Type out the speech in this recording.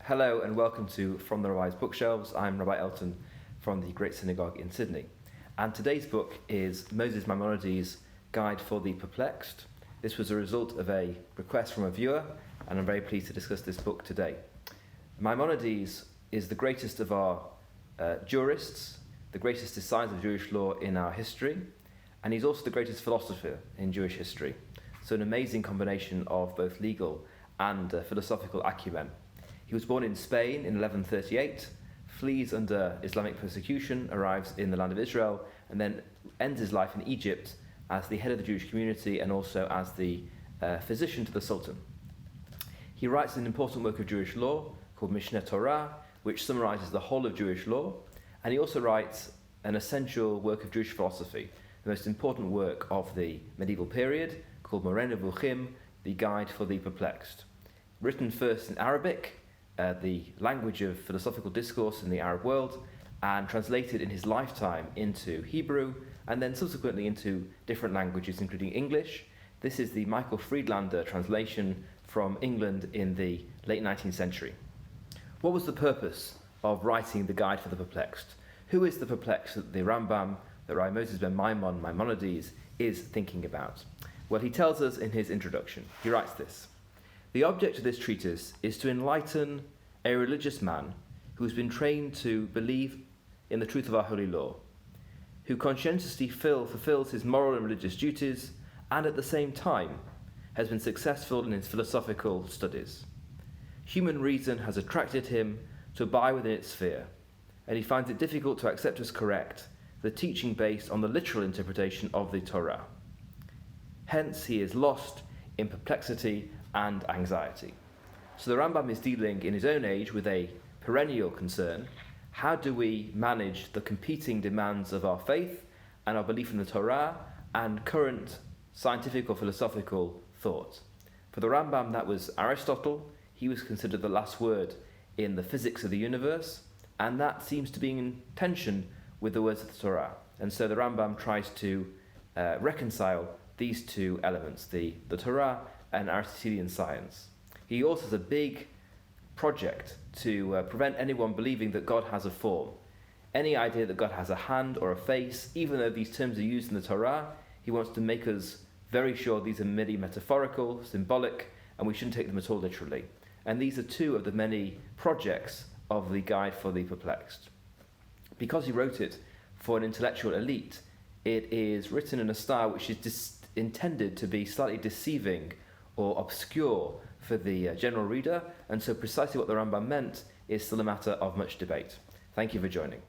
Hello and welcome to From the Rabbi's Bookshelves. I'm Rabbi Elton from the Great Synagogue in Sydney. And today's book is Moses Maimonides' Guide for the Perplexed. This was a result of a request from a viewer, and I'm very pleased to discuss this book today. Maimonides is the greatest of our jurists, the greatest decider of Jewish law in our history, and he's also the greatest philosopher in Jewish history. So an amazing combination of both legal and philosophical acumen. He was born in Spain in 1138, flees under Islamic persecution, arrives in the land of Israel, and then ends his life in Egypt as the head of the Jewish community and also as the physician to the Sultan. He writes an important work of Jewish law called Mishneh Torah, which summarizes the whole of Jewish law, and he also writes an essential work of Jewish philosophy, the most important work of the medieval period, called Moreh Nevuchim, the Guide for the Perplexed. Written first in Arabic, the language of philosophical discourse in the Arab world, and translated in his lifetime into Hebrew, and then subsequently into different languages, including English. This is the Michael Friedlander translation from England in the late 19th century. What was the purpose of writing the Guide for the Perplexed? Who is the perplexed that the Rambam, that Rabbi Moses ben Maimonides, is thinking about? Well, he tells us in his introduction. He writes this: "The object of this treatise is to enlighten a religious man who has been trained to believe in the truth of our holy law, who conscientiously fulfills his moral and religious duties, and at the same time has been successful in his philosophical studies. Human reason has attracted him to abide within its sphere, and he finds it difficult to accept as correct the teaching based on the literal interpretation of the Torah. Hence, he is lost in perplexity and anxiety." So the Rambam is dealing in his own age with a perennial concern. How do we manage the competing demands of our faith and our belief in the Torah and current scientific or philosophical thought? For the Rambam, that was Aristotle. He was considered the last word in the physics of the universe, and that seems to be in tension with the words of the Torah. And so the Rambam tries to reconcile these two elements, the Torah and Aristotelian science. He also has a big project to prevent anyone believing that God has a form. Any idea that God has a hand or a face, even though these terms are used in the Torah, he wants to make us very sure these are merely metaphorical, symbolic, and we shouldn't take them at all literally. And these are two of the many projects of the Guide for the Perplexed. Because he wrote it for an intellectual elite, it is written in a style which is intended to be slightly deceiving or obscure for the general reader, and so precisely what the Rambam meant is still a matter of much debate. Thank you for joining.